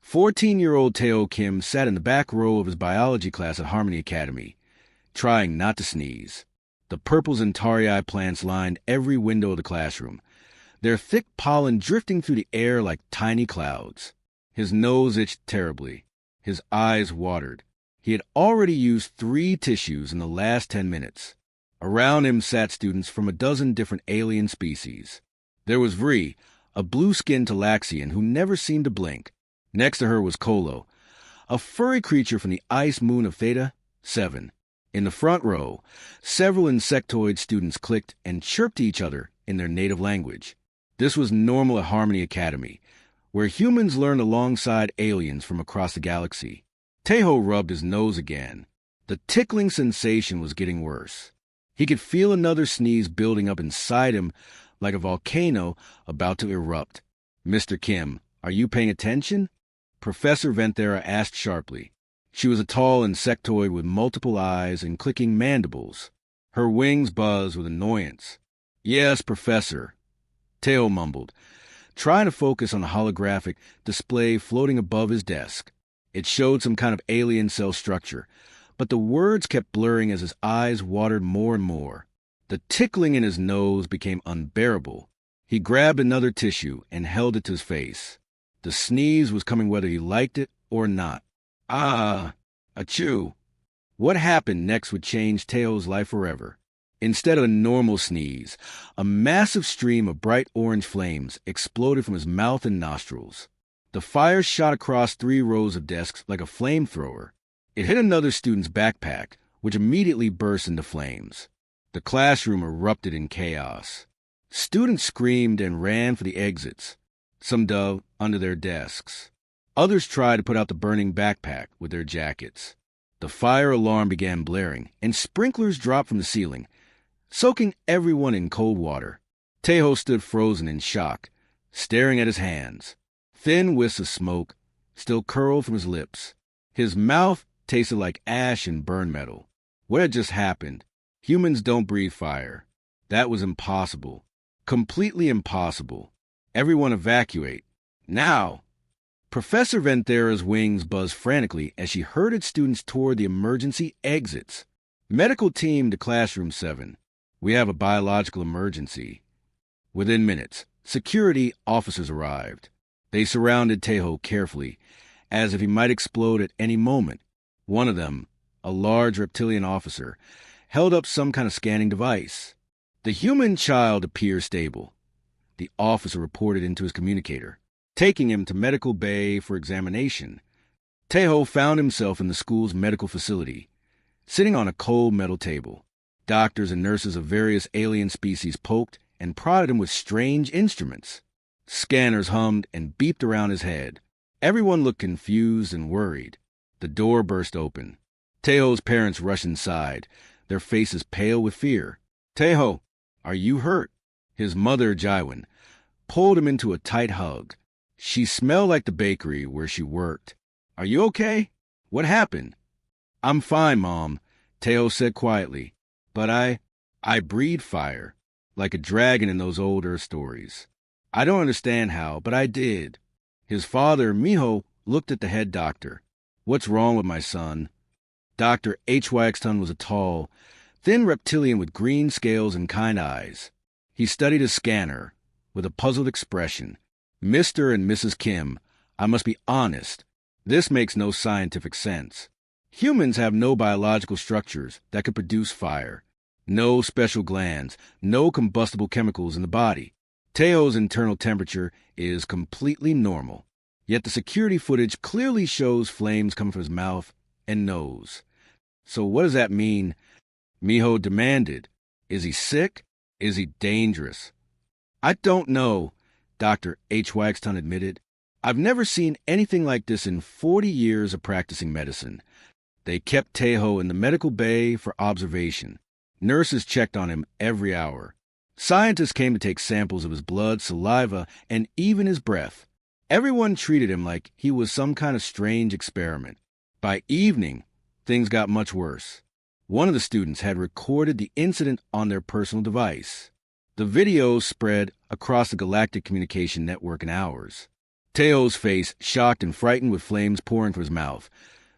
14-year-old Teo Kim sat in the back row of his biology class at Harmony Academy, trying not to sneeze. The purple Zentarii plants lined every window of the classroom, their thick pollen drifting through the air like tiny clouds. His nose itched terribly. His eyes watered. He had already used 3 tissues in the last 10 minutes. Around him sat students from a dozen different alien species. There was Vree, a blue-skinned Talaxian who never seemed to blink. Next to her was Kolo, a furry creature from the ice moon of Theta 7. In the front row, several insectoid students clicked and chirped to each other in their native language. This was normal at Harmony Academy, where humans learned alongside aliens from across the galaxy. Teho rubbed his nose again. The tickling sensation was getting worse. He could feel another sneeze building up inside him like a volcano about to erupt. "Mr. Kim, are you paying attention?" Professor Venthera asked sharply. She was a tall insectoid with multiple eyes and clicking mandibles. Her wings buzzed with annoyance. "Yes, Professor," Teo mumbled, trying to focus on the holographic display floating above his desk. It showed some kind of alien cell structure, but the words kept blurring as his eyes watered more and more. The tickling in his nose became unbearable. He grabbed another tissue and held it to his face. The sneeze was coming whether he liked it or not. Ah, achoo. What happened next would change Teo's life forever. Instead of a normal sneeze, a massive stream of bright orange flames exploded from his mouth and nostrils. The fire shot across 3 rows of desks like a flamethrower. It hit another student's backpack, which immediately burst into flames. The classroom erupted in chaos. Students screamed and ran for the exits. Some dove under their desks. Others tried to put out the burning backpack with their jackets. The fire alarm began blaring, and sprinklers dropped from the ceiling, soaking everyone in cold water. Teho stood frozen in shock, staring at his hands. Thin wisps of smoke still curled from his lips. His mouth tasted like ash and burn metal. What had just happened? Humans don't breathe fire. That was impossible. Completely impossible. Everyone evacuate. Now! Professor Venthera's wings buzzed frantically as she herded students toward the emergency exits. "Medical team to classroom 7. We have a biological emergency." Within minutes, security officers arrived. They surrounded Teho carefully, as if he might explode at any moment. One of them, a large reptilian officer, held up some kind of scanning device. "The human child appears stable," the officer reported into his communicator, taking him to Medical Bay for examination. Teho found himself in the school's medical facility, sitting on a cold metal table. Doctors and nurses of various alien species poked and prodded him with strange instruments. Scanners hummed and beeped around his head. Everyone looked confused and worried. The door burst open. Teho's parents rushed inside, their faces pale with fear. "Teho, are you hurt?" His mother, Jaiwan, pulled him into a tight hug. She smelled like the bakery where she worked. "Are you okay? What happened?" "I'm fine, Mom," Teho said quietly. "But I breathe fire, like a dragon in those old Earth stories. I don't understand how, but I did." His father, Miho, looked at the head doctor. "What's wrong with my son?" Dr. HY was a tall, thin reptilian with green scales and kind eyes. He studied a scanner with a puzzled expression. "Mr. and Mrs. Kim, I must be honest. This makes no scientific sense. Humans have no biological structures that could produce fire. No special glands, no combustible chemicals in the body. Teo's internal temperature is completely normal. Yet the security footage clearly shows flames coming from his mouth and nose. So what does that mean?" Miho demanded. "Is he sick? Is he dangerous?" "I don't know," Dr. HY admitted. "I've never seen anything like this in 40 years of practicing medicine." They kept Teho in the medical bay for observation. Nurses checked on him every hour. Scientists came to take samples of his blood, saliva, and even his breath. Everyone treated him like he was some kind of strange experiment. By evening, things got much worse. One of the students had recorded the incident on their personal device. The video spread across the Galactic Communication Network in hours. Teo's face, shocked and frightened with flames pouring from his mouth,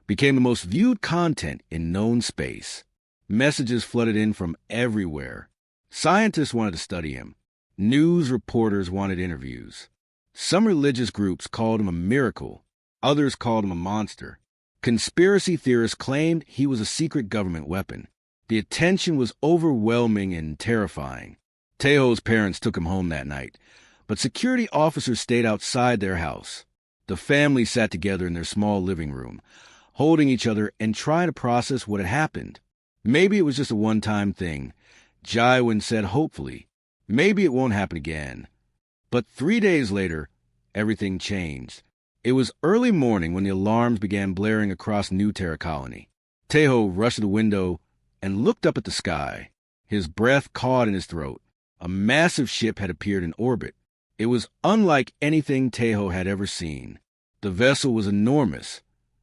became the most viewed content in known space. Messages flooded in from everywhere. Scientists wanted to study him. News reporters wanted interviews. Some religious groups called him a miracle. Others called him a monster. Conspiracy theorists claimed he was a secret government weapon. The attention was overwhelming and terrifying. Teo's parents took him home that night, but security officers stayed outside their house. The family sat together in their small living room, holding each other and trying to process what had happened. Maybe it was just a one-time thing, Jaiwin said hopefully. Maybe it won't happen again. But 3 days later, everything changed. It was early morning when the alarms began blaring across New Terra Colony. Teo rushed to the window and looked up at the sky. His breath caught in his throat. A massive ship had appeared in orbit. It was unlike anything Teo had ever seen. The vessel was enormous,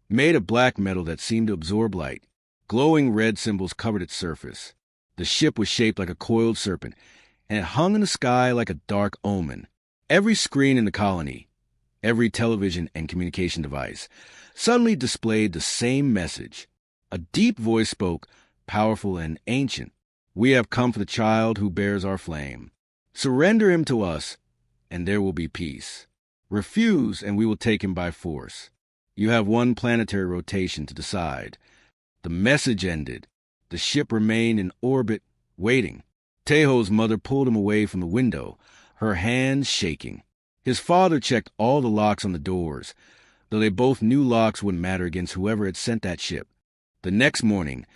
made of black metal that seemed to absorb light. Glowing red symbols covered its surface. The ship was shaped like a coiled serpent, and it hung in the sky like a dark omen. Every screen in the colony, every television and communication device, suddenly displayed the same message. A deep voice spoke, powerful and ancient. "We have come for the child who bears our flame. Surrender him to us, and there will be peace. Refuse, and we will take him by force. You have one planetary rotation to decide." The message ended. The ship remained in orbit, waiting. Teo's mother pulled him away from the window, her hands shaking. His father checked all the locks on the doors, though they both knew locks wouldn't matter against whoever had sent that ship. The next morning,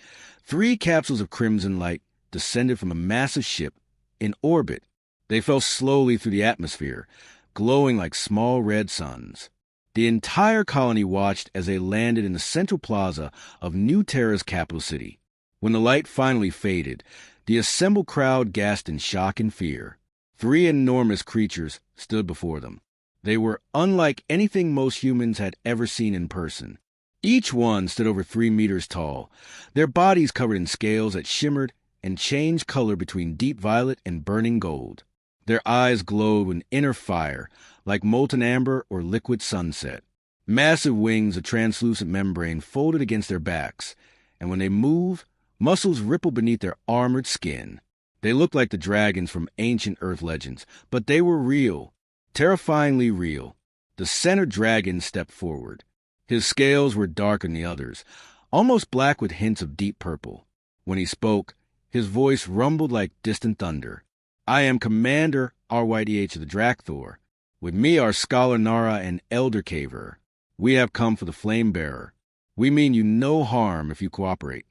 3 capsules of crimson light descended from a massive ship in orbit. They fell slowly through the atmosphere, glowing like small red suns. The entire colony watched as they landed in the central plaza of New Terra's capital city. When the light finally faded, the assembled crowd gasped in shock and fear. 3 enormous creatures stood before them. They were unlike anything most humans had ever seen in person. Each one stood over 3 meters tall, their bodies covered in scales that shimmered and changed color between deep violet and burning gold. Their eyes glowed with inner fire, like molten amber or liquid sunset. Massive wings of translucent membrane folded against their backs, and when they moved, muscles rippled beneath their armored skin. They looked like the dragons from ancient Earth legends, but they were real, terrifyingly real. The center dragon stepped forward. His scales were darker than the others, almost black with hints of deep purple. When he spoke, his voice rumbled like distant thunder. "I am Commander RYDH of the Drakthor. With me are Scholar Nara and Elder Caver. We have come for the Flame Bearer. We mean you no harm if you cooperate."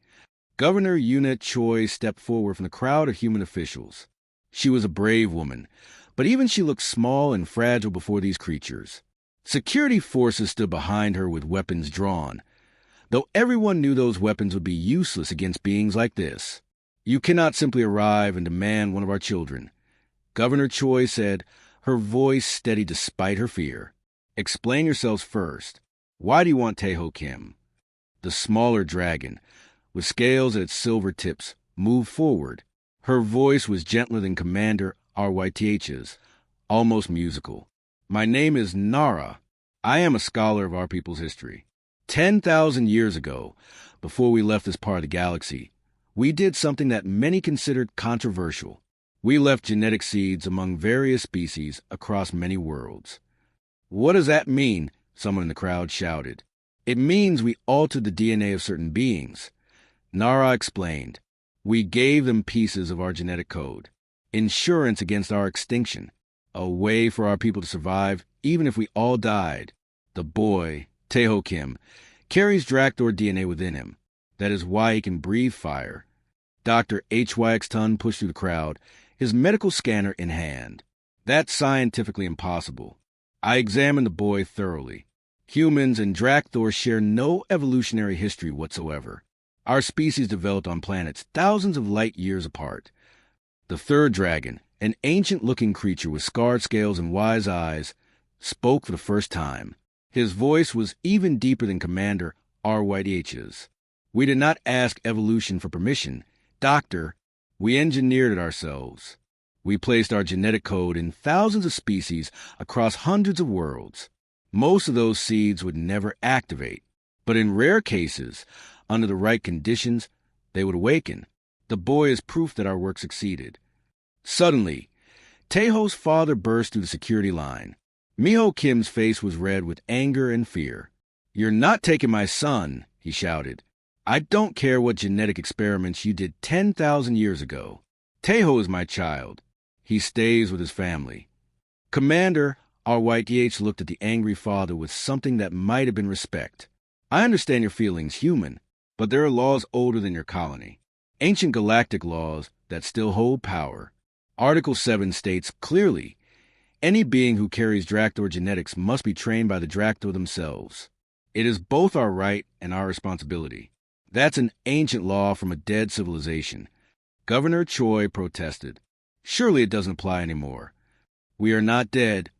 Governor Yuna Choi stepped forward from the crowd of human officials. She was a brave woman, but even she looked small and fragile before these creatures. Security forces stood behind her with weapons drawn, though everyone knew those weapons would be useless against beings like this. "You cannot simply arrive and demand one of our children," Governor Choi said, her voice steady despite her fear. "Explain yourselves first. Why do you want Taeho Kim?" The smaller dragon, with scales at its silver tips, moved forward. Her voice was gentler than Commander RYTH's, almost musical. "My name is Nara. I am a scholar of our people's history. 10,000 years ago, before we left this part of the galaxy, we did something that many considered controversial. We left genetic seeds among various species across many worlds." "What does that mean?" someone in the crowd shouted. "It means we altered the DNA of certain beings." Nara explained. "We gave them pieces of our genetic code. Insurance against our extinction. A way for our people to survive, even if we all died. The boy, Taeho Kim, carries Drakthor DNA within him. That is why he can breathe fire." Dr. HYX Tun pushed through the crowd, his medical scanner in hand. "That's scientifically impossible. I examined the boy thoroughly. Humans and Drakthor share no evolutionary history whatsoever. Our species developed on planets thousands of light years apart." The third dragon, an ancient-looking creature with scarred scales and wise eyes, spoke for the first time. His voice was even deeper than Commander RYDH's. "We did not ask evolution for permission. Doctor, we engineered it ourselves. We placed our genetic code in thousands of species across hundreds of worlds. Most of those seeds would never activate, but in rare cases, under the right conditions, they would awaken. The boy is proof that our work succeeded. Suddenly, Taeho's father burst through the security line. Miho Kim's face was red with anger and fear. "You're not taking my son," he shouted. "I don't care what genetic experiments you did 10,000 years ago. Taeho is my child. He stays with his family." Commander, our YTH looked at the angry father with something that might have been respect. "I understand your feelings, human, but there are laws older than your colony. Ancient galactic laws that still hold power. Article 7 states clearly, any being who carries Draktor genetics must be trained by the Draktor themselves. It is both our right and our responsibility. That's an ancient law from a dead civilization." Governor Choi protested. "Surely it doesn't apply anymore." "We are not dead,"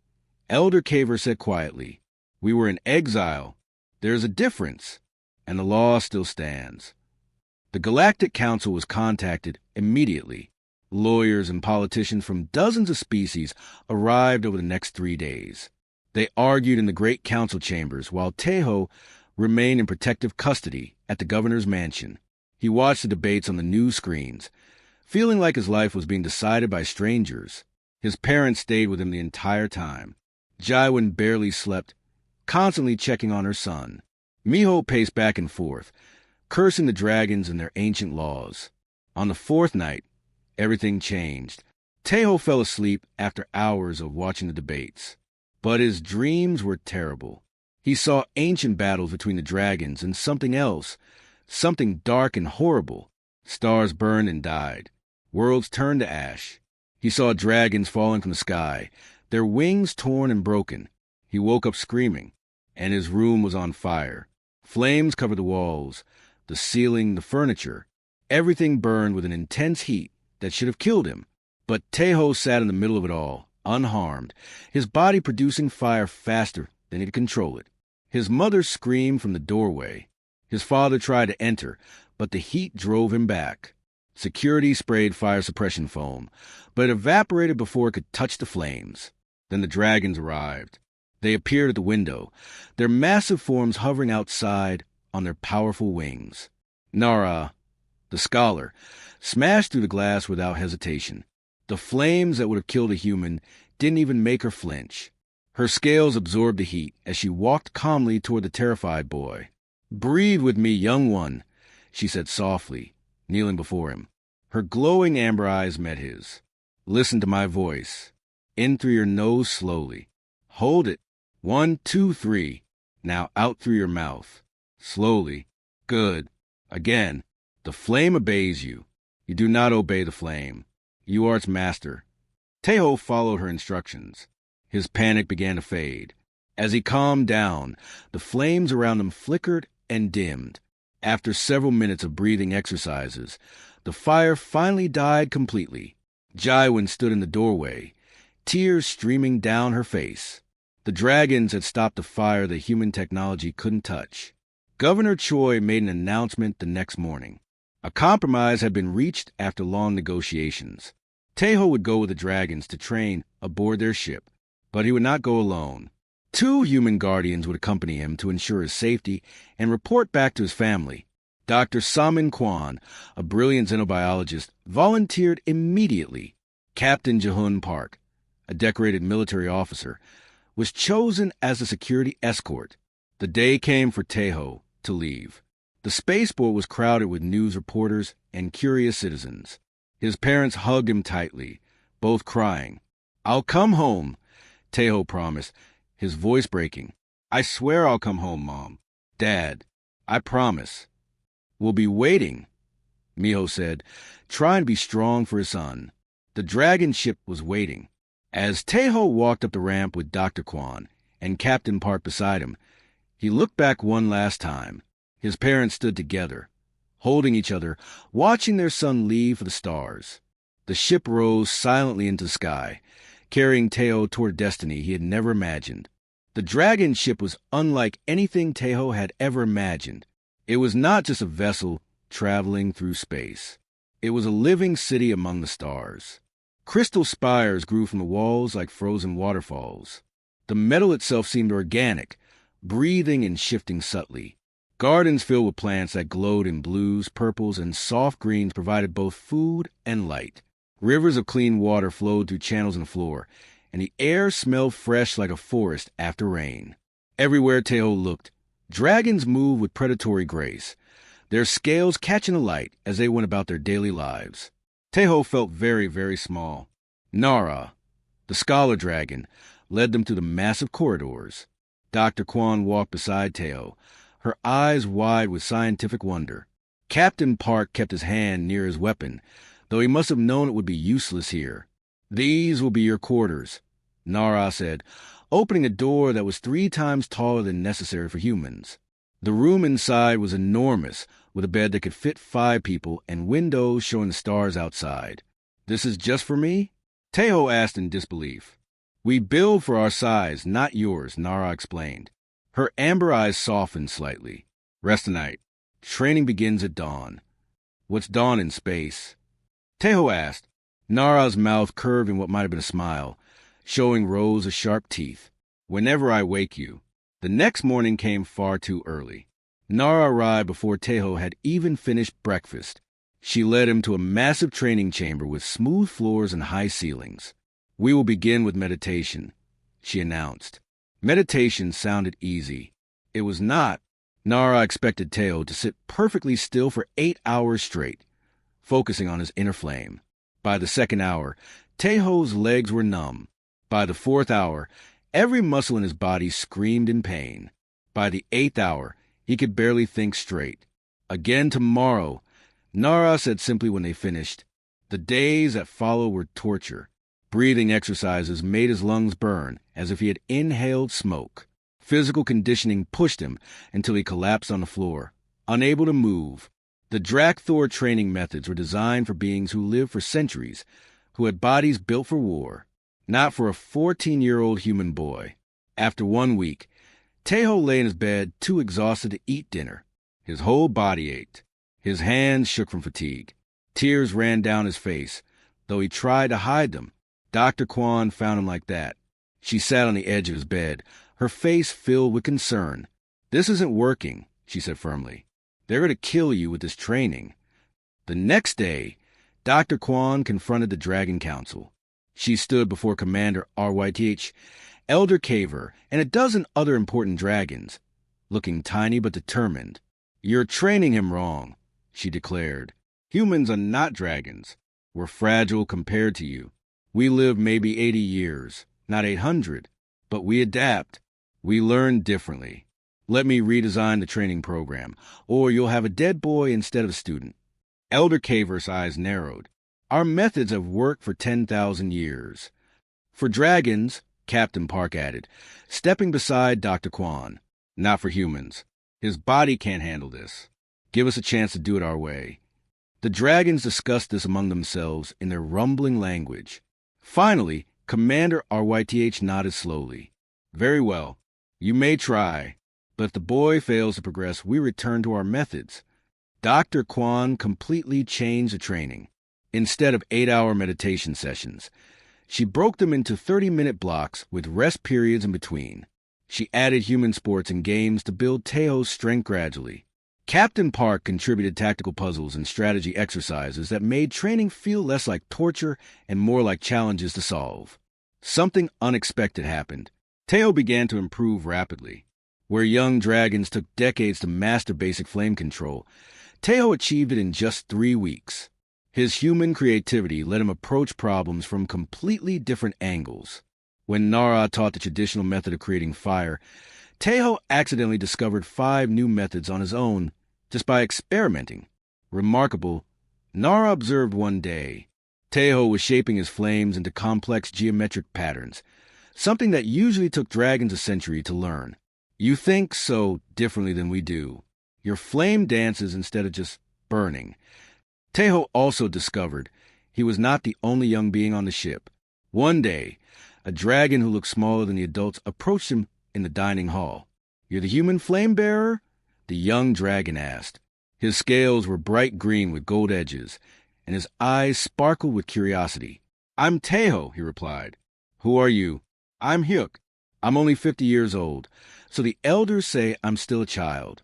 Elder Caver said quietly. "We were in exile. There is a difference, and the law still stands." The Galactic Council was contacted immediately. Lawyers and politicians from dozens of species arrived over the next 3 days. They argued in the great council chambers while Taeho remained in protective custody at the governor's mansion. He watched the debates on the news screens, feeling like his life was being decided by strangers. His parents stayed with him the entire time. Jaiwin barely slept, constantly checking on her son. Miho paced back and forth, cursing the dragons and their ancient laws. On the 4th night, everything changed. Taeho fell asleep after hours of watching the debates. But his dreams were terrible. He saw ancient battles between the dragons and something else, something dark and horrible. Stars burned and died. Worlds turned to ash. He saw dragons falling from the sky, their wings torn and broken. He woke up screaming, and his room was on fire. Flames covered the walls, the ceiling, the furniture. Everything burned with an intense heat that should have killed him. But Taeho sat in the middle of it all, unharmed, his body producing fire faster than he could control it. His mother screamed from the doorway. His father tried to enter, but the heat drove him back. Security sprayed fire suppression foam, but it evaporated before it could touch the flames. Then the dragons arrived. They appeared at the window, their massive forms hovering outside on their powerful wings. Nara, the scholar, smashed through the glass without hesitation. The flames that would have killed a human didn't even make her flinch. Her scales absorbed the heat as she walked calmly toward the terrified boy. "Breathe with me, young one," she said softly, kneeling before him. Her glowing amber eyes met his. "Listen to my voice. In through your nose slowly. Hold it. 1, 2, 3. Now out through your mouth. Slowly. Good. Again. The flame obeys you. You do not obey the flame. You are its master." Taeho followed her instructions. His panic began to fade. As he calmed down, the flames around him flickered and dimmed. After several minutes of breathing exercises, the fire finally died completely. Jaiwin stood in the doorway, tears streaming down her face. The dragons had stopped the fire that human technology couldn't touch. Governor Choi made an announcement the next morning. A compromise had been reached after long negotiations. Taeho would go with the dragons to train aboard their ship, but he would not go alone. 2 human guardians would accompany him to ensure his safety and report back to his family. Dr. Samin Kwan, a brilliant xenobiologist, volunteered immediately. Captain Jahun Park, a decorated military officer, was chosen as the security escort. The day came for Taeho to leave. The spaceport was crowded with news reporters and curious citizens. His parents hugged him tightly, both crying. "I'll come home," Taeho promised, his voice breaking. "I swear I'll come home, Mom. Dad, I promise." "We'll be waiting," Miho said, trying to be strong for his son. The dragon ship was waiting. As Taeho walked up the ramp with Dr. Kwan and Captain Park beside him, he looked back one last time. His parents stood together, holding each other, watching their son leave for the stars. The ship rose silently into the sky, carrying Taeho toward destiny he had never imagined. The dragon ship was unlike anything Taeho had ever imagined. It was not just a vessel traveling through space. It was a living city among the stars. Crystal spires grew from the walls like frozen waterfalls. The metal itself seemed organic, breathing and shifting subtly. Gardens filled with plants that glowed in blues, purples, and soft greens provided both food and light. Rivers of clean water flowed through channels in the floor, and the air smelled fresh like a forest after rain. Everywhere Teho looked, dragons moved with predatory grace, their scales catching the light as they went about their daily lives. Teho felt very, very small. Nara, the scholar dragon, led them through the massive corridors. Dr. Kwan walked beside Teho, her eyes wide with scientific wonder. Captain Park kept his hand near his weapon, though he must have known it would be useless here. "These will be your quarters," Nara said, opening a door that was 3 times taller than necessary for humans. The room inside was enormous, with a bed that could fit 5 people and windows showing the stars outside. "This is just for me?" Teho asked in disbelief. "We build for our size, not yours," Nara explained. Her amber eyes softened slightly. "Rest tonight. Training begins at dawn." "What's dawn in space?" Teho asked. Nara's mouth curved in what might have been a smile, showing rows of sharp teeth. "Whenever I wake you." The next morning came far too early. Nara arrived before Teho had even finished breakfast. She led him to a massive training chamber with smooth floors and high ceilings. "We will begin with meditation," she announced. Meditation sounded easy. It was not. Nara expected Teho to sit perfectly still for 8 hours straight, focusing on his inner flame. By the 2nd hour, Teho's legs were numb. By the 4th hour, every muscle in his body screamed in pain. By the 8th hour, he could barely think straight. "Again tomorrow," Nara said simply when they finished. The days that followed were torture. Breathing exercises made his lungs burn as if he had inhaled smoke. Physical conditioning pushed him until he collapsed on the floor, unable to move. The Drakthor training methods were designed for beings who lived for centuries, who had bodies built for war, not for a 14-year-old human boy. After 1 week, Teho lay in his bed too exhausted to eat dinner. His whole body ached. His hands shook from fatigue. Tears ran down his face, though he tried to hide them. Dr. Kwan found him like that. She sat on the edge of his bed, her face filled with concern. "This isn't working," she said firmly. "They're going to kill you with this training." The next day, Dr. Kwan confronted the Dragon Council. She stood before Commander RYTH, Elder Caver, and a dozen other important dragons, looking tiny but determined. "You're training him wrong," she declared. "Humans are not dragons. We're fragile compared to you. We live maybe 80 years, not 800, but we adapt. We learn differently. Let me redesign the training program, or you'll have a dead boy instead of a student." Elder Caver's eyes narrowed. "Our methods have worked for 10,000 years. For dragons," Captain Park added, stepping beside Dr. Kwan. "Not for humans. His body can't handle this. Give us a chance to do it our way." The dragons discussed this among themselves in their rumbling language. Finally, Commander RYTH nodded slowly. "Very well. You may try. But if the boy fails to progress, we return to our methods." Dr. Kwan completely changed the training. Instead of 8-hour meditation sessions, she broke them into 30-minute blocks with rest periods in between. She added human sports and games to build Teho's strength gradually. Captain Park contributed tactical puzzles and strategy exercises that made training feel less like torture and more like challenges to solve. Something unexpected happened. Teho began to improve rapidly. Where young dragons took decades to master basic flame control, Teho achieved it in just 3 weeks. His human creativity let him approach problems from completely different angles. When Nara taught the traditional method of creating fire, Teho accidentally discovered 5 new methods on his own just by experimenting. Remarkable, Nara observed one day. Teho was shaping his flames into complex geometric patterns, something that usually took dragons a century to learn. "You think so differently than we do. Your flame dances instead of just burning." Teho also discovered he was not the only young being on the ship. One day, a dragon who looked smaller than the adults approached him in the dining hall. "You're the human flame bearer?" the young dragon asked. His scales were bright green with gold edges, and his eyes sparkled with curiosity. "I'm Teho," he replied. "Who are you?" "I'm Hyuk. I'm only 50 years old, so the elders say I'm still a child.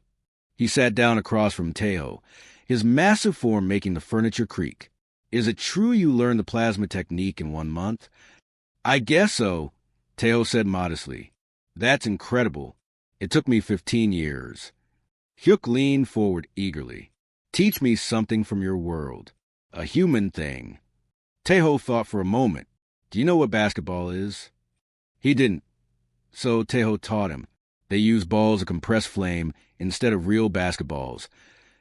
He sat down across from Teho, his massive form making the furniture creak. Is it true you learned the plasma technique in 1 month? I guess so, Teho said modestly. That's incredible. It took me 15 years. Hyuk leaned forward eagerly. Teach me something from your world. A human thing. Teho thought for a moment. Do you know what basketball is? He didn't, so Teho taught him. They use balls of compressed flame instead of real basketballs.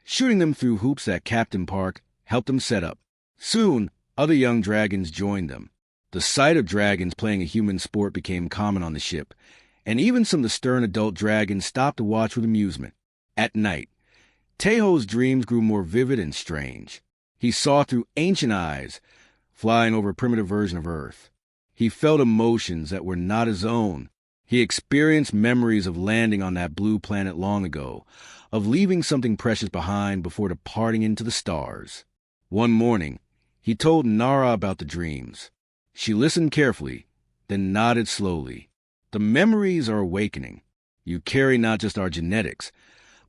Shooting them through hoops at Captain Park helped them set up. Soon, other young dragons joined them. The sight of dragons playing a human sport became common on the ship, and even some of the stern adult dragons stopped to watch with amusement. At night, Teho's dreams grew more vivid and strange. He saw through ancient eyes, flying over a primitive version of Earth. He felt emotions that were not his own. He experienced memories of landing on that blue planet long ago, of leaving something precious behind before departing into the stars. One morning, he told Nara about the dreams. She listened carefully, then nodded slowly. The memories are awakening. You carry not just our genetics,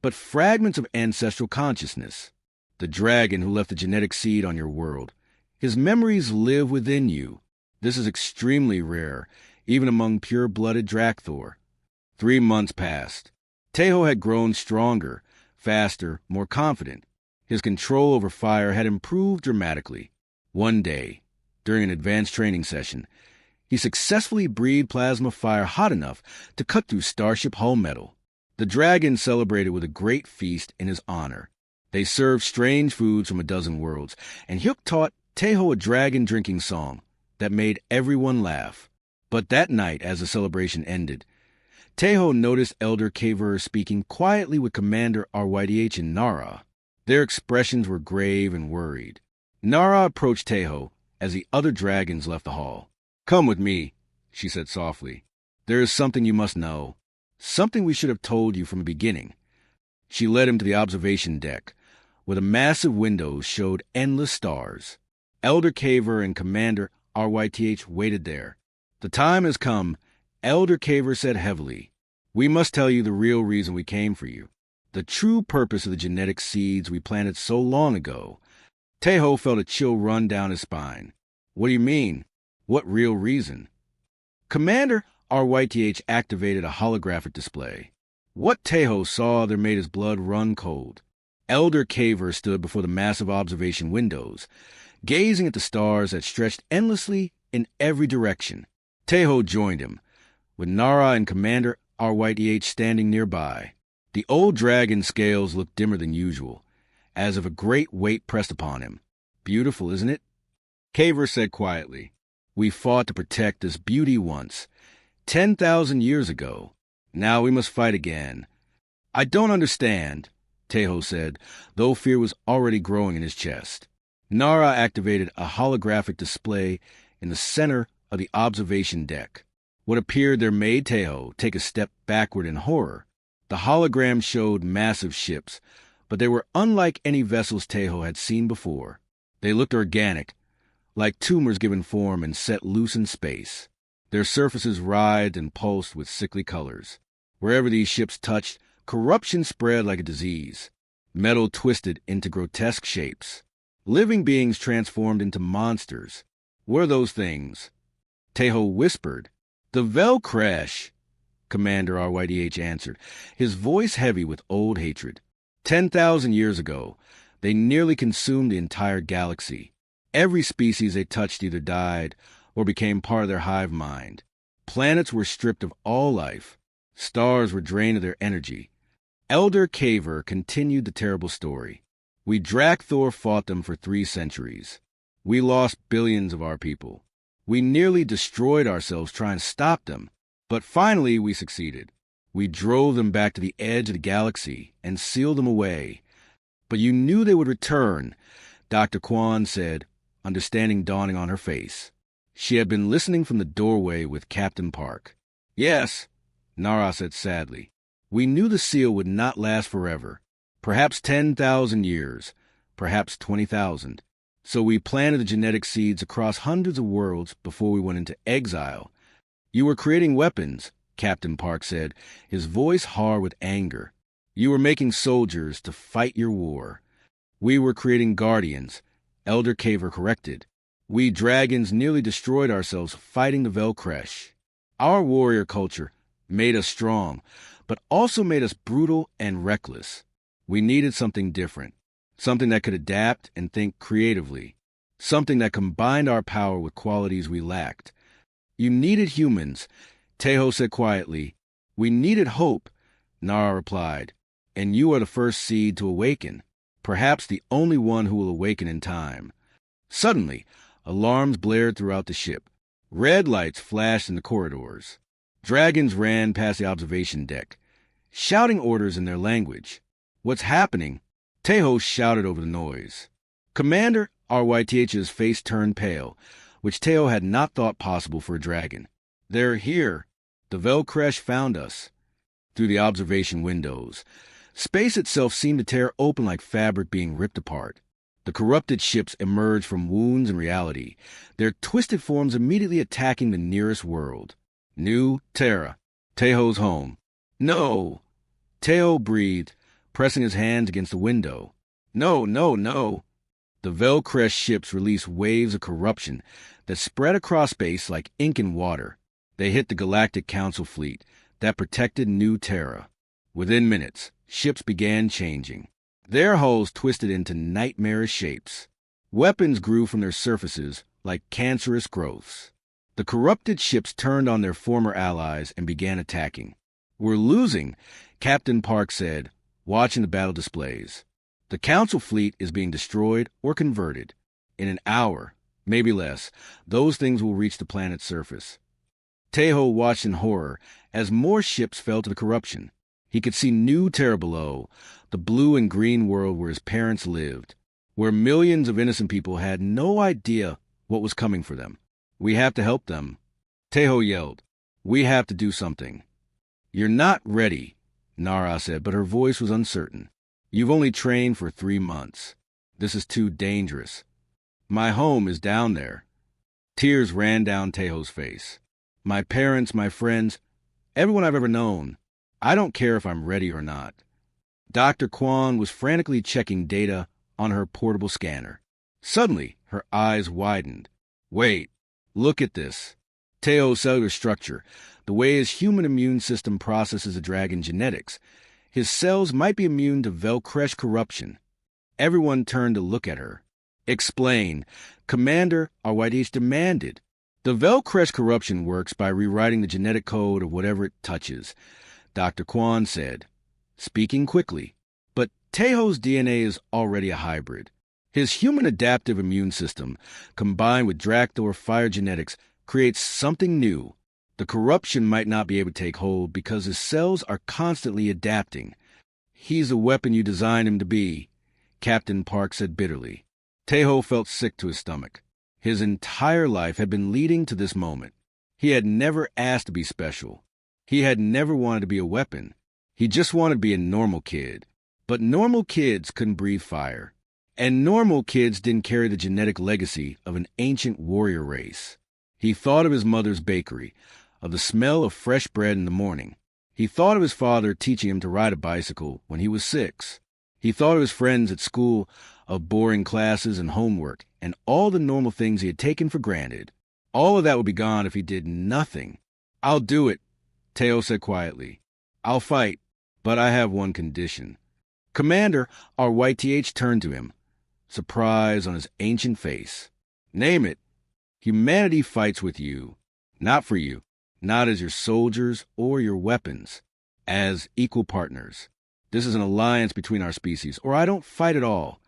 but fragments of ancestral consciousness. The dragon who left the genetic seed on your world. His memories live within you. This is extremely rare, even among pure-blooded Drakthor. 3 months passed. Teho had grown stronger, faster, more confident. His control over fire had improved dramatically. One day, during an advanced training session, he successfully breathed plasma fire hot enough to cut through starship hull metal. The dragon celebrated with a great feast in his honor. They served strange foods from a dozen worlds, and Hyuk taught Teho a dragon drinking song that made everyone laugh. But that night, as the celebration ended, Teho noticed Elder Kaver speaking quietly with Commander RYDH and Nara. Their expressions were grave and worried. Nara approached Teho as the other dragons left the hall. Come with me, she said softly. There is something you must know. Something we should have told you from the beginning. She led him to the observation deck, where the massive windows showed endless stars. Elder Kaver and Commander RYTH waited there. The time has come, Elder Kaver said heavily. We must tell you the real reason we came for you. The true purpose of the genetic seeds we planted so long ago. Teho felt a chill run down his spine. What do you mean? What real reason? Commander RYTH activated a holographic display. What Teho saw there made his blood run cold. Elder Kaver stood before the massive observation windows, gazing at the stars that stretched endlessly in every direction. Teho joined him, with Nara and Commander RYTH standing nearby. The old dragon's scales looked dimmer than usual, as if a great weight pressed upon him. Beautiful, isn't it? Kaver said quietly. We fought to protect this beauty once, 10,000 years ago. Now we must fight again. I don't understand, Teho said, though fear was already growing in his chest. Nara activated a holographic display in the center of the observation deck. What appeared there made Teho take a step backward in horror. The hologram showed massive ships, but they were unlike any vessels Teho had seen before. They looked organic, like tumors given form and set loose in space. Their surfaces writhed and pulsed with sickly colors. Wherever these ships touched, corruption spread like a disease. Metal twisted into grotesque shapes. Living beings transformed into monsters. What are those things? Teho whispered. The Velcresh, Commander RYDH answered, his voice heavy with old hatred. 10,000 years ago, they nearly consumed the entire galaxy. Every species they touched either died or became part of their hive mind. Planets were stripped of all life. Stars were drained of their energy. Elder Kaver continued the terrible story. We Drakthor fought them for 3 centuries. We lost billions of our people. We nearly destroyed ourselves trying to stop them. But finally we succeeded. We drove them back to the edge of the galaxy and sealed them away. But you knew they would return, Dr. Kwan said, understanding dawning on her face. She had been listening from the doorway with Captain Park. Yes, Nara said sadly. We knew the seal would not last forever. Perhaps 10,000 years, perhaps 20,000. So we planted the genetic seeds across hundreds of worlds before we went into exile. You were creating weapons, Captain Park said, his voice hard with anger. You were making soldiers to fight your war. We were creating guardians, Elder Caver corrected. We dragons nearly destroyed ourselves fighting the Velcresh. Our warrior culture made us strong, but also made us brutal and reckless. We needed something different, something that could adapt and think creatively, something that combined our power with qualities we lacked. You needed humans, Tejo said quietly. We needed hope, Nara replied. And you are the first seed to awaken, perhaps the only one who will awaken in time. Suddenly, alarms blared throughout the ship. Red lights flashed in the corridors. Dragons ran past the observation deck, shouting orders in their language. What's happening? Tejo shouted over the noise. Commander RYTH's face turned pale, which Tejo had not thought possible for a dragon. They're here. The Velcresh found us. Through the observation windows, space itself seemed to tear open like fabric being ripped apart. The corrupted ships emerged from wounds in reality, their twisted forms immediately attacking the nearest world. New Terra, Tejo's home. No! Tejo breathed, pressing his hands against the window. No, no, no! The Velcresh ships released waves of corruption that spread across space like ink in water. They hit the Galactic Council fleet that protected New Terra. Within minutes, ships began changing. Their hulls twisted into nightmarish shapes. Weapons grew from their surfaces like cancerous growths. The corrupted ships turned on their former allies and began attacking. We're losing, Captain Park said, watching the battle displays. The Council fleet is being destroyed or converted. In an hour, maybe less, those things will reach the planet's surface. Tejo watched in horror as more ships fell to the corruption. He could see New Terra below, the blue and green world where his parents lived, where millions of innocent people had no idea what was coming for them. We have to help them. Tejo yelled. We have to do something. You're not ready, Nara said, but her voice was uncertain. You've only trained for 3 months. This is too dangerous. My home is down there. Tears ran down Tejo's face. My parents, my friends, everyone I've ever known. I don't care if I'm ready or not. Dr. Kwan was frantically checking data on her portable scanner. Suddenly, her eyes widened. Wait, look at this. Tejo's cellular structure, the way his human immune system processes a dragon's genetics. His cells might be immune to Velcresh corruption. Everyone turned to look at her. Explain, Commander RYDH demanded. The Velcresh corruption works by rewriting the genetic code of whatever it touches, Dr. Kwan said, speaking quickly. But Tejo's DNA is already a hybrid. His human adaptive immune system, combined with Drakthor fire genetics, creates something new. The corruption might not be able to take hold because his cells are constantly adapting. He's the weapon you designed him to be, Captain Park said bitterly. Tejo felt sick to his stomach. His entire life had been leading to this moment. He had never asked to be special. He had never wanted to be a weapon. He just wanted to be a normal kid. But normal kids couldn't breathe fire. And normal kids didn't carry the genetic legacy of an ancient warrior race. He thought of his mother's bakery, of the smell of fresh bread in the morning. He thought of his father teaching him to ride a bicycle when he was 6. He thought of his friends at school, of boring classes and homework, and all the normal things he had taken for granted. All of that would be gone if he did nothing. I'll do it, Tejo said quietly. I'll fight, but I have one condition. Commander RYTH turned to him, surprise on his ancient face. Name it. Humanity fights with you, not for you, not as your soldiers or your weapons, as equal partners. This is an alliance between our species, or I don't fight at all.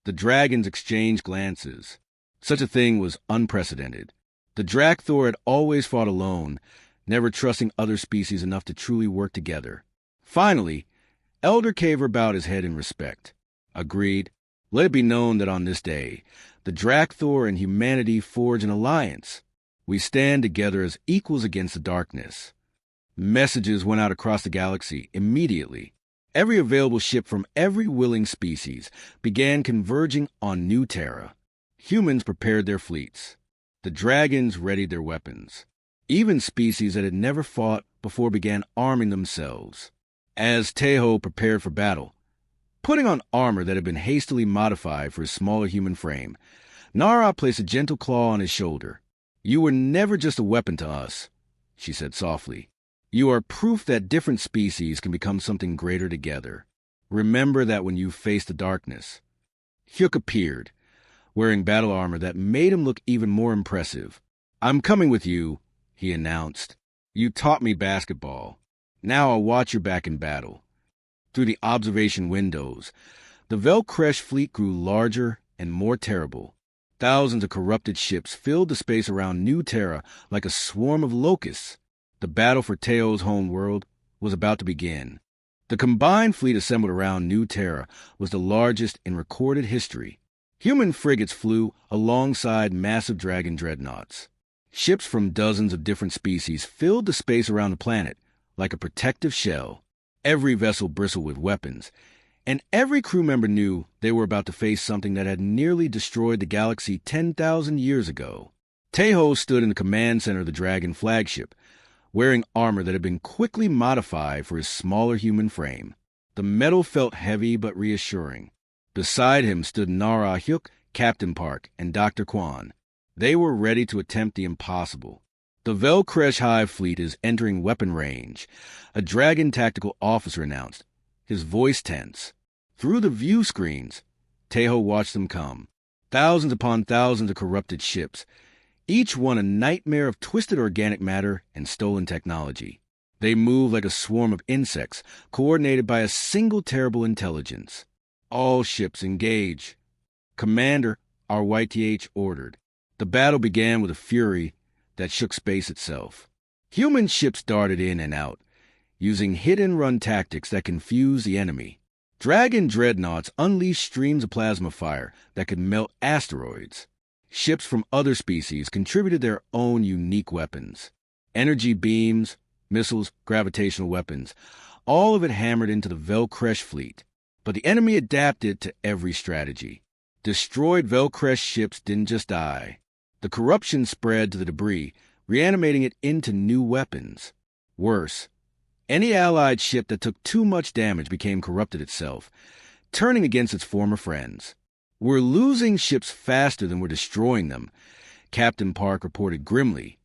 The dragons exchanged glances. Such a thing was unprecedented. The Drakthor had always fought alone, never trusting other species enough to truly work together. Finally, Elder Caver bowed his head in respect. Agreed. Let it be known that on this day, the Drakthor and humanity forge an alliance. We stand together as equals against the darkness. Messages went out across the galaxy immediately. Every available ship from every willing species began converging on New Terra. Humans prepared their fleets. The dragons readied their weapons. Even species that had never fought before began arming themselves. As Teho prepared for battle, putting on armor that had been hastily modified for his smaller human frame, Nara placed a gentle claw on his shoulder. "You were never just a weapon to us," she said softly. "You are proof that different species can become something greater together. Remember that when you face the darkness." Hyuk appeared, wearing battle armor that made him look even more impressive. "I'm coming with you," he announced. "You taught me basketball. Now I'll watch your back in battle." Through the observation windows, the Velcresh fleet grew larger and more terrible. Thousands of corrupted ships filled the space around New Terra like a swarm of locusts. The battle for Teo's home world was about to begin. The combined fleet assembled around New Terra was the largest in recorded history. Human frigates flew alongside massive dragon dreadnoughts. Ships from dozens of different species filled the space around the planet like a protective shell. Every vessel bristled with weapons, and every crew member knew they were about to face something that had nearly destroyed the galaxy 10,000 years ago. Teho stood in the command center of the Dragon flagship, wearing armor that had been quickly modified for his smaller human frame. The metal felt heavy but reassuring. Beside him stood Nara Hyuk, Captain Park, and Dr. Kwan. They were ready to attempt the impossible. "The Velcresh Hive fleet is entering weapon range," a Dragon tactical officer announced, his voice tense. Through the view screens, Teho watched them come. Thousands upon thousands of corrupted ships, each one a nightmare of twisted organic matter and stolen technology. They moved like a swarm of insects, coordinated by a single terrible intelligence. "All ships engage," Commander RYTH ordered. The battle began with a fury that shook space itself. Human ships darted in and out, using hit-and-run tactics that confused the enemy. Dragon dreadnoughts unleashed streams of plasma fire that could melt asteroids. Ships from other species contributed their own unique weapons. Energy beams, missiles, gravitational weapons, all of it hammered into the Velcresh fleet. But the enemy adapted to every strategy. Destroyed Velcresh ships didn't just die. The corruption spread to the debris, reanimating it into new weapons. Worse, any allied ship that took too much damage became corrupted itself, turning against its former friends. "We're losing ships faster than we're destroying them," Captain Park reported grimly,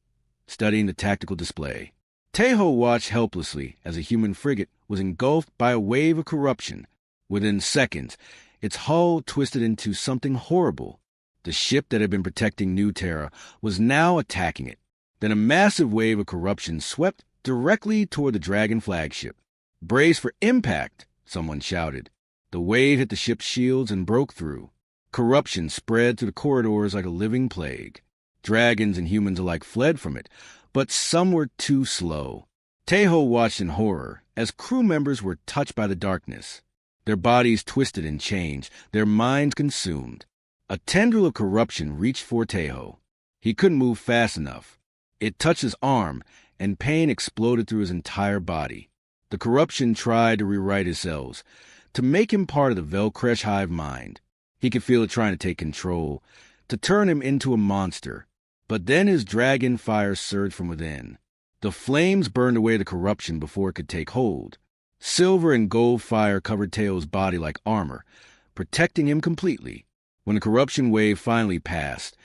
studying the tactical display. Teho watched helplessly as a human frigate was engulfed by a wave of corruption. Within seconds, its hull twisted into something horrible. The ship that had been protecting New Terra was now attacking it. Then a massive wave of corruption swept directly toward the Dragon flagship. "Brace for impact," someone shouted. The wave hit the ship's shields and broke through. Corruption spread through the corridors like a living plague. Dragons and humans alike fled from it, but some were too slow. Teho watched in horror as crew members were touched by the darkness. Their bodies twisted and changed, their minds consumed. A tendril of corruption reached for Teho. He couldn't move fast enough. It touched his arm, and pain exploded through his entire body. The corruption tried to rewrite his cells, to make him part of the Velcresh hive mind. He could feel it trying to take control, to turn him into a monster. But then his dragon fire surged from within. The flames burned away the corruption before it could take hold. Silver and gold fire covered Teo's body like armor, protecting him completely. When the corruption wave finally passed,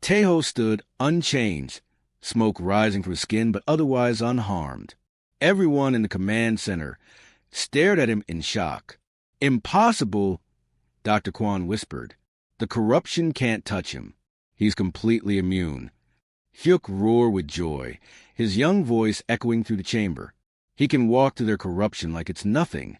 Teho stood unchanged, smoke rising from his skin but otherwise unharmed. Everyone in the command center stared at him in shock. "Impossible," Dr. Kwan whispered. "The corruption can't touch him. He's completely immune." Hyuk roared with joy, his young voice echoing through the chamber. "He can walk through their corruption like it's nothing."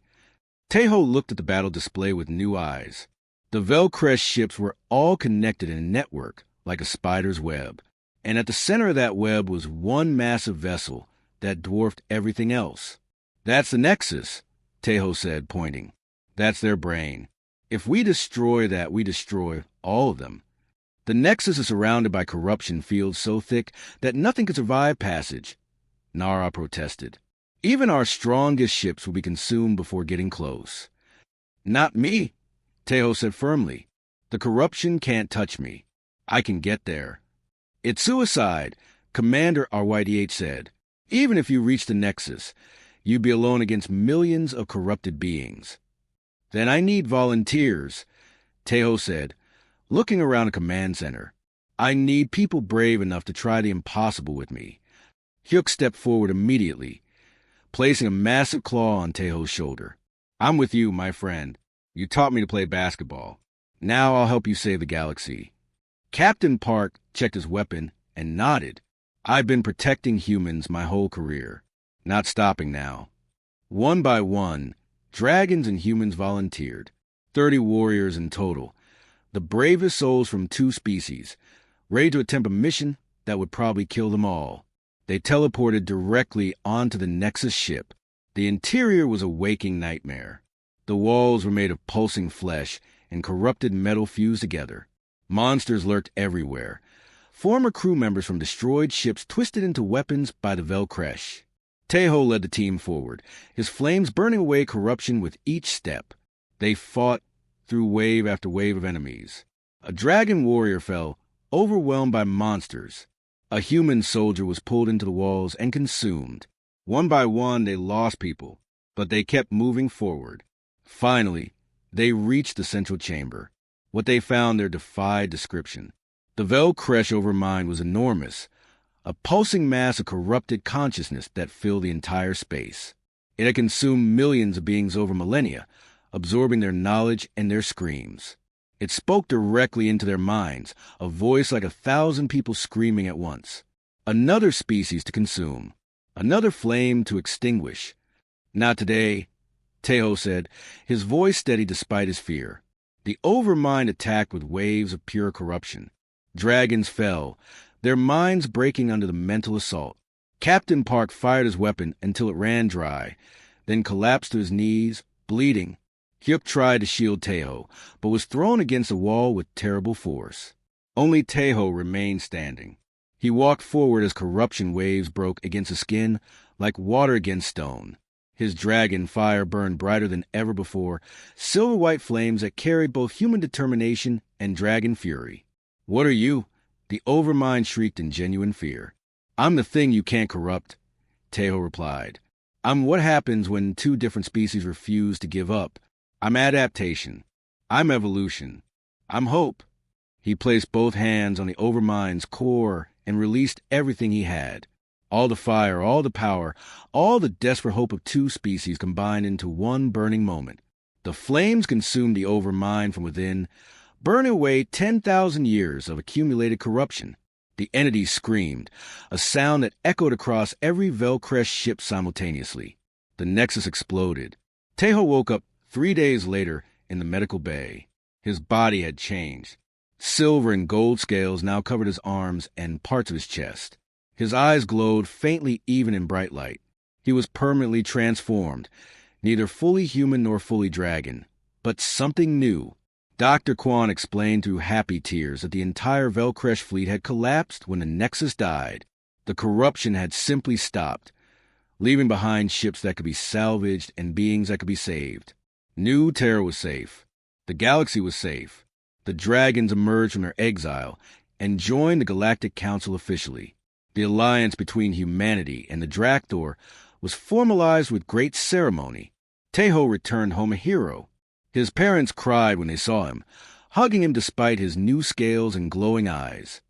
Teho looked at the battle display with new eyes. The Velcresh ships were all connected in a network, like a spider's web. And at the center of that web was one massive vessel that dwarfed everything else. "That's the Nexus," Teho said, pointing. "That's their brain. If we destroy that, we destroy all of them. The Nexus is surrounded by corruption fields so thick that nothing can survive passage," Nara protested. "Even our strongest ships will be consumed before getting close." "Not me," Teho said firmly. "The corruption can't touch me. I can get there." "It's suicide," Commander RYDH said. Even if you reached the Nexus, you'd be alone against millions of corrupted beings. Then I need volunteers, Tejo said, looking around the command center. I need people brave enough to try the impossible with me. Hyuk stepped forward immediately, placing a massive claw on Tejo's shoulder. I'm with you, my friend. You taught me to play basketball. Now I'll help you save the galaxy. Captain Park checked his weapon and nodded. I've been protecting humans my whole career. Not stopping now. One by one, dragons and humans volunteered. 30 warriors in total. The bravest souls from 2 species, ready to attempt a mission that would probably kill them all. They teleported directly onto the Nexus ship. The interior was a waking nightmare. The walls were made of pulsing flesh and corrupted metal fused together. Monsters lurked everywhere. Former crew members from destroyed ships twisted into weapons by the Velcresh. Tejo led the team forward, his flames burning away corruption with each step. They fought through wave after wave of enemies. A dragon warrior fell, overwhelmed by monsters. A human soldier was pulled into the walls and consumed. One by one, they lost people, but they kept moving forward. Finally, they reached the central chamber. What they found there defied description. The Velcresh overmind was enormous, a pulsing mass of corrupted consciousness that filled the entire space. It had consumed millions of beings over millennia, absorbing their knowledge and their screams. It spoke directly into their minds, a voice like 1,000 people screaming at once. Another species to consume, another flame to extinguish. Not today, Tejo said, his voice steady despite his fear. The overmind attacked with waves of pure corruption. Dragons fell, their minds breaking under the mental assault. Captain Park fired his weapon until it ran dry, then collapsed to his knees, bleeding. Hyuk tried to shield Tejo, but was thrown against a wall with terrible force. Only Tejo remained standing. He walked forward as corruption waves broke against his skin like water against stone. His dragon fire burned brighter than ever before, silver-white flames that carried both human determination and dragon fury. "What are you?" The overmind shrieked in genuine fear. "I'm the thing you can't corrupt," Tejo replied. "I'm what happens when 2 different species refuse to give up. I'm adaptation. I'm evolution. I'm hope." He placed both hands on the overmind's core and released everything he had. All the fire, all the power, all the desperate hope of 2 species combined into one burning moment. The flames consumed the overmind from within, burning away 10,000 years of accumulated corruption. The entity screamed, a sound that echoed across every Velcresh ship simultaneously. The Nexus exploded. Tejo woke up 3 days later in the medical bay. His body had changed. Silver and gold scales now covered his arms and parts of his chest. His eyes glowed faintly even in bright light. He was permanently transformed, neither fully human nor fully dragon, but something new. Dr. Kwan explained through happy tears that the entire Velcresh fleet had collapsed when the Nexus died. The corruption had simply stopped, leaving behind ships that could be salvaged and beings that could be saved. New Terra was safe. The galaxy was safe. The dragons emerged from their exile and joined the Galactic Council officially. The alliance between humanity and the Drakthor was formalized with great ceremony. Tejo returned home a hero. His parents cried when they saw him, hugging him despite his new scales and glowing eyes.